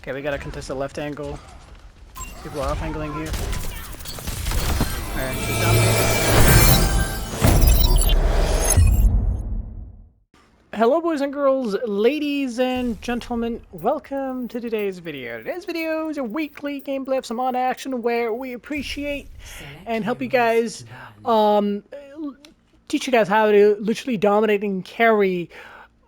Okay, we gotta contest the left angle. People are off angling here. Alright, she's dominated. Hello boys and girls, ladies and gentlemen, welcome to today's video. Today's video is a weekly gameplay of some odd action where we appreciate and help you guys teach you guys how to literally dominate and carry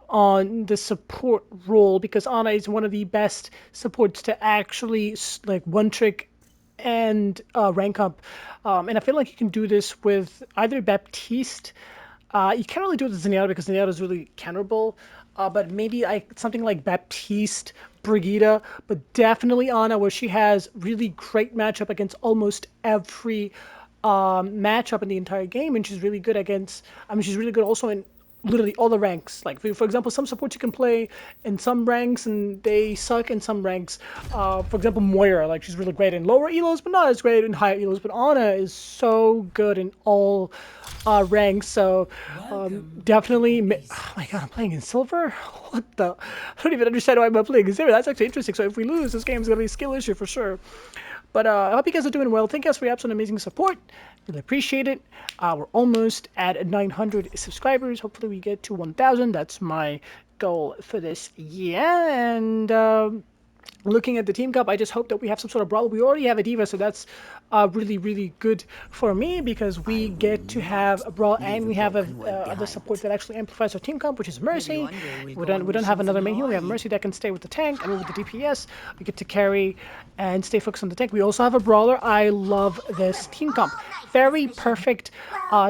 on the support role, because Ana is one of the best supports to actually like one trick and rank up, and I feel like you can do this with either Baptiste. You can't really do it with Zenyatta because Zenyatta is really counterable, but maybe something like Baptiste, Brigitte, but definitely Ana, where she has really great matchup against almost every matchup in the entire game, and she's really good against. I mean, she's really good also in literally all the ranks. Like for example, some supports you can play in some ranks and they suck in some ranks. For example, Moira, like she's really great in lower elos but not as great in higher elos, but Ana is so good in all ranks. So definitely oh my god, I'm playing in silver. What the, I don't even understand why I'm playing in silver. That's actually interesting. So if we lose, this game is gonna be a skill issue for sure. But I hope you guys are doing well. Thank you guys for your absolute amazing support. Really appreciate it. We're almost at 900 subscribers. Hopefully we get to 1,000. That's my goal for this year. And looking at the team cup, I just hope that we have some sort of brawl. We already have a diva, so that's really, really good for me because we get to have a brawl and we have other support that actually amplifies our team comp, which is Mercy. We don't have another main heal. We have Mercy that can stay with the tank. I mean, with the DPS, we get to carry and stay focused on the tank. We also have a brawler. I love this team comp. Very perfect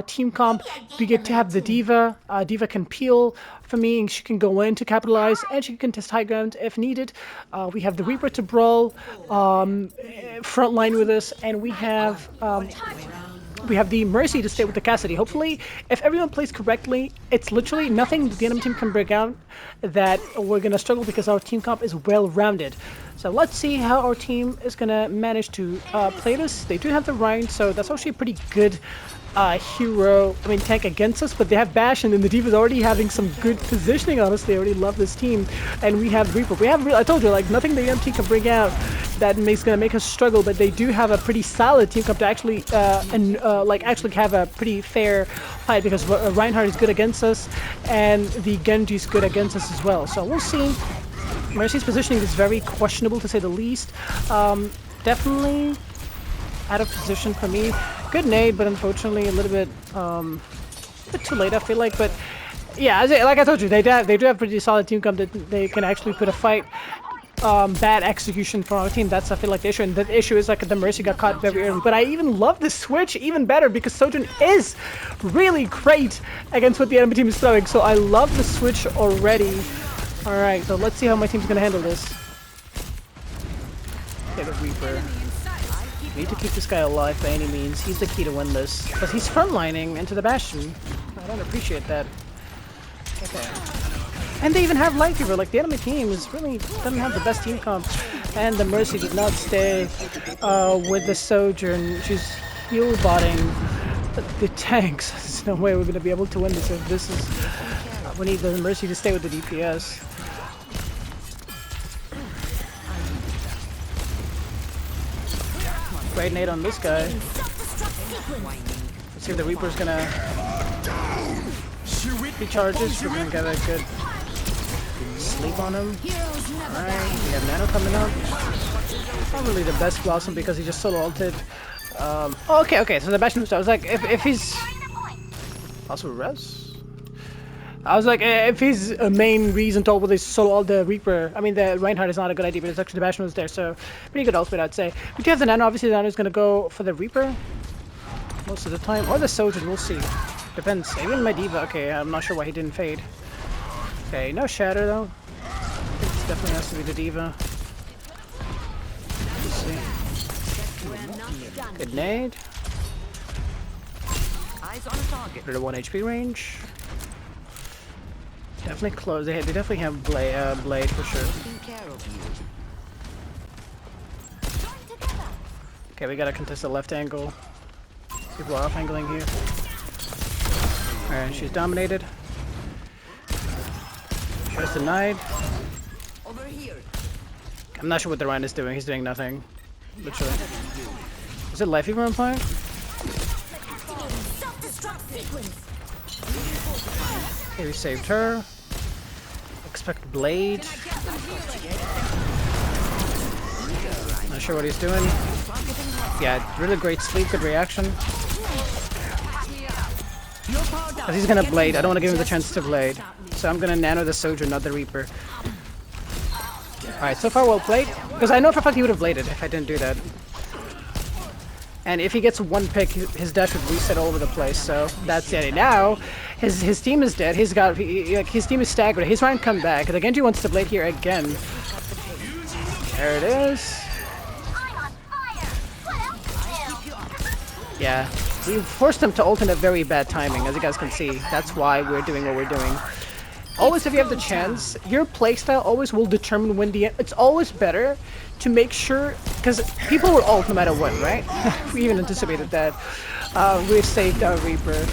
team comp. We get to have the diva. Diva can peel for me, and she can go in to capitalize, and she can contest high ground if needed. We have the Reaper to brawl front line with us, and we have the Mercy to stay with the Cassidy. Hopefully, if everyone plays correctly, it's literally nothing the enemy team can break out that we're going to struggle because our team comp is well-rounded. So let's see how our team is going to manage to play this. They do have the Rhine, so that's actually a pretty good tank against us, but they have Bash, and then the Diva's already having some good positioning on us. They already love this team, and we have Reaper. We have, I told you, like nothing the MT can bring out that gonna make us struggle, but they do have a pretty solid team comp to actually actually have a pretty fair fight because Reinhardt is good against us, and the Genji is good against us as well. So we'll see. Mercy's positioning is very questionable to say the least. Definitely out of position for me. Good nade, but unfortunately a little bit too late, I feel like. But yeah, like I told you, they do have pretty solid team comp that they can actually put a fight. Bad execution from our team, that's I feel like the issue, and the issue is like the Mercy got caught very early. But I even love the switch even better because Sojourn is really great against what the enemy team is throwing, so I love the switch already. Alright, so let's see how my team's gonna handle this. Okay, the Reaper. We need to keep this guy alive by any means. He's the key to win this. Because he's frontlining into the Bastion. I don't appreciate that. Okay. And they even have Light Fever. Like, the enemy team doesn't have the best team comp. And the Mercy did not stay with the Sojourn. She's heal botting the tanks. There's no way we're going to be able to win this if this is... we need the Mercy to stay with the DPS. Great nade on this guy. Let's see if the Reaper's gonna he charges. We're gonna get a good sleep on him. Alright, we have Nano coming up. Not really the best Blossom because he just solo ulted. Okay, so the Bastion boost. I was like, if he's also res. I was like, if his main reason to ult with his solo ult the Reaper, I mean the Reinhardt is not a good idea, but it's actually the Bastion was there, so pretty good ultimate I'd say. We do have the Nano, obviously the Nano is going to go for the Reaper most of the time, or the Sojourn, we'll see. Depends. Even my Diva, okay, I'm not sure why he didn't fade. Okay, no Shatter though. I think it definitely has to be the Diva. Let's see. Good nade. Eyes on a target. Put it at 1 HP range. Definitely close. They definitely have blade for sure. Okay, we gotta contest the left angle. People are off angling here. Alright, she's dominated. She's denied. Over here. I'm not sure what the Ryan is doing. He's doing nothing. Literally. Is it Life Fever I'm playing? Okay, we saved her. Expect Blade. Not sure what he's doing. Yeah, really great sleep, good reaction. Because he's gonna Blade. I don't want to give him the chance to Blade. So I'm gonna Nano the Soldier, not the Reaper. Alright, so far well played. Because I know for a fact he would have bladed if I didn't do that. And if he gets one pick, his dash would reset all over the place. So that's it. Now, his team is dead. His team is staggered. His Ryan come back. The Genji wants to blade here again. There it is. Yeah, we forced him to ult in a very bad timing, as you guys can see. That's why we're doing what we're doing. Always, if you have the chance, your playstyle always will determine when the end. It's always better to make sure, because people will ult no matter what, right? We even anticipated that. We've saved our Reaper.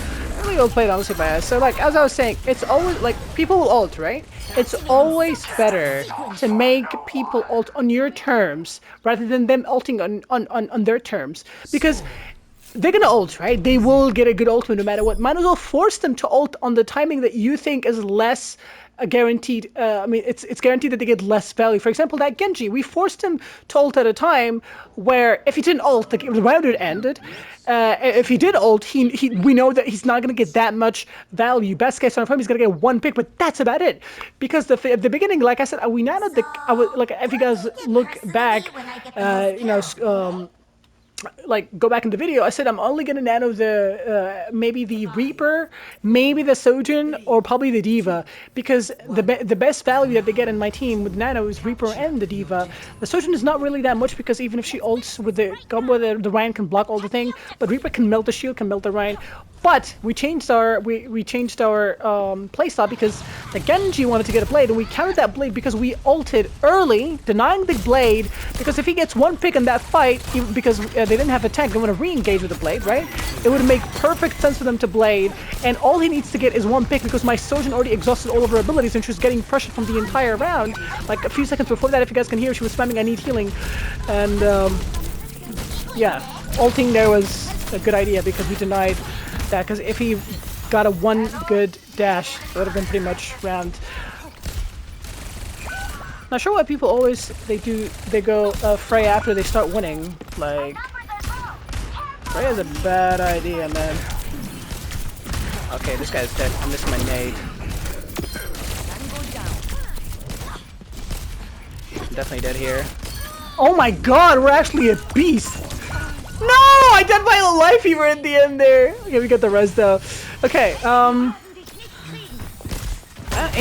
Really well played, honestly, by us. So, like, as I was saying, it's always, like, people will ult, right? It's always better to make people ult on your terms rather than them ulting on their terms. Because they're gonna ult, right? They will get a good ultimate no matter what. Might as well force them to ult on the timing that you think is less guaranteed. I mean, it's guaranteed that they get less value. For example, that Genji, we forced him to ult at a time where if he didn't ult, the round had ended. If he did ult, we know that he's not gonna get that much value. Best case scenario, he's gonna get one pick, but that's about it. Because at the beginning, like I said, we nanoed the. Like if you guys look back, you know. Like go back in the video, I said I'm only gonna nano the maybe the Reaper, maybe the Sojourn, or probably the Diva, because the best value that they get in my team with nano is Reaper and the Diva. The Sojourn is not really that much because even if she ults with the combo, the Ryan can block all the thing, but Reaper can melt the shield, can melt the Ryan. But we changed our playstyle because the Genji wanted to get a blade, and we countered that blade because we ulted early, denying the blade. Because if he gets one pick in that fight, because they didn't have a tank, they want to re-engage with the blade, right? It would make perfect sense for them to blade, and all he needs to get is one pick because my Sojourn already exhausted all of her abilities, and she was getting pressured from the entire round. Like a few seconds before that, if you guys can hear, she was spamming "I need healing," and yeah, ulting there was a good idea because we denied that, because if he got a one good dash, it would have been pretty much round. Not sure why people always they go Frey after they start winning. Like, Frey is a bad idea, man. Okay, this guy's dead. I missed my nade. I'm definitely dead here. Oh my god, we're actually a beast! No! I died by a life fever at the end there! Okay, we got the res though. Okay, and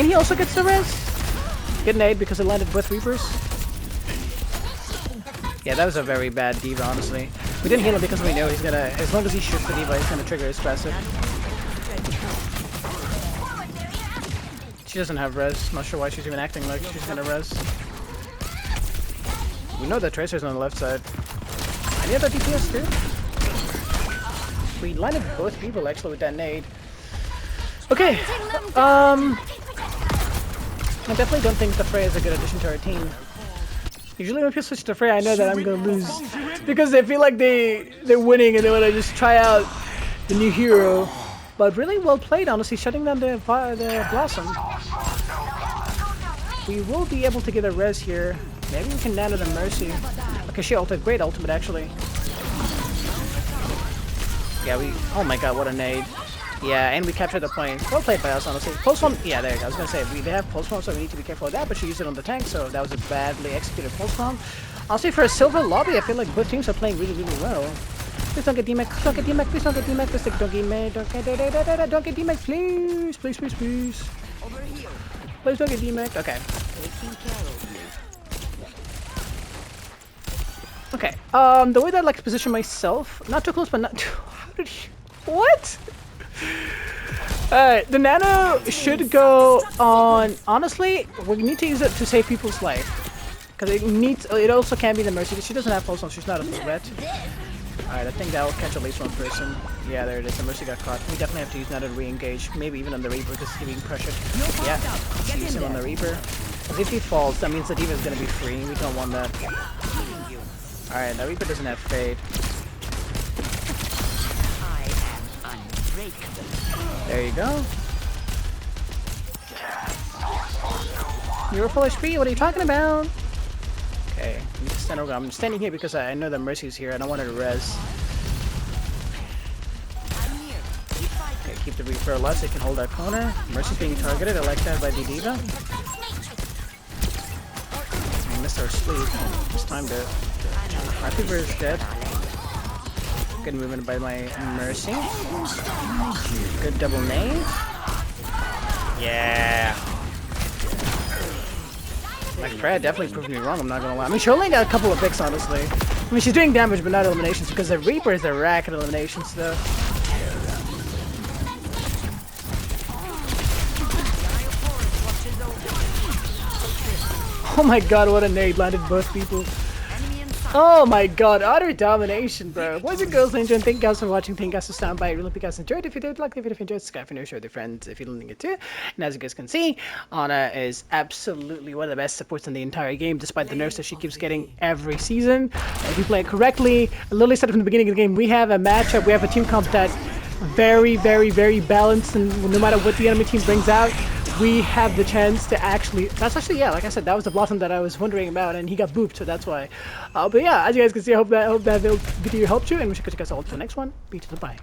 he also gets the res? Good nade because it landed with Reapers. Yeah, that was a very bad Diva, honestly. We didn't heal him because we know he's gonna, as long as he shoots the Diva, he's gonna trigger his passive. She doesn't have res. Not sure why she's even acting like she's gonna res. We know that Tracer's on the left side. Any other DPS too? We landed both people actually with that nade. Okay, I definitely don't think the Frey is a good addition to our team. Usually when people switch to Frey, I know that I'm gonna lose because they feel like they're winning and they wanna just try out the new hero. But really well played, honestly, shutting down the Blossom. We will be able to get a res here. Maybe we can nano the Mercy. Okay, she ulted. Great ultimate, actually. Yeah, oh my god, what a nade. Yeah, and we captured the plane. Well played by us, honestly. Pulse bomb, yeah, there you go. I was gonna say, they have pulse bomb, so we need to be careful of that, but she used it on the tank, so that was a badly executed pulse bomb. Honestly, for a silver lobby, I feel like both teams are playing really, really well. Please don't get DMAC, please don't get DMAC, please don't get DMAC, please don't get DMAC, don't get DMAC, please, please, please, please. Please don't get DMAC, okay. Okay, the way that I like to position myself, not too close, but not too, how did he, what? Alright, the nano should go on, honestly, we need to use it to save people's life. Because it also can be the Mercy, she doesn't have pulse on, she's not a threat. Alright, I think that will catch at least one person. Yeah, there it is, the Mercy got caught. We definitely have to use nano to re-engage, maybe even on the Reaper because he's being pressured. Yeah, use him on the Reaper. Because if he falls, that means the D.Va is going to be free. We don't want that. Alright, that Reaper doesn't have Fade. There you go. You're full HP, what are you talking about? Okay, I'm standing here because I know that Mercy's here. I don't want her to res. Okay, keep the Reaper alive so you can hold that corner. Mercy's being targeted, I like that by the D.Va. I missed our sleep. It's time to... My Reaper is dead. Good movement by my Mercy. Good double nade. Yeah. My Fred definitely proved me wrong, I'm not gonna lie. I mean, she only got a couple of picks, honestly. I mean, she's doing damage, but not eliminations, because the Reaper is a rack at eliminations, though. Oh my god, what a nade landed both people. Oh my god, utter domination, bro. Boys and girls, and thank you guys for watching. Thank you guys for stopping by. I really hope you guys enjoyed. If you did, like the video. If you enjoyed, subscribe for new, share with your friends if you don't think it too. And as you guys can see, Ana is absolutely one of the best supports in the entire game, despite the nerfs that she keeps getting every season. If you play it correctly, I literally said from the beginning of the game, we have a matchup, we have a team comp that's very, very, very balanced, and no matter what the enemy team brings out, we have the chance to actually... That's actually, yeah, like I said, that was the Blossom that I was wondering about, and he got booped, so that's why. But yeah, as you guys can see, I hope that video helped you, and we should catch you guys all to the next one. Be to the bye.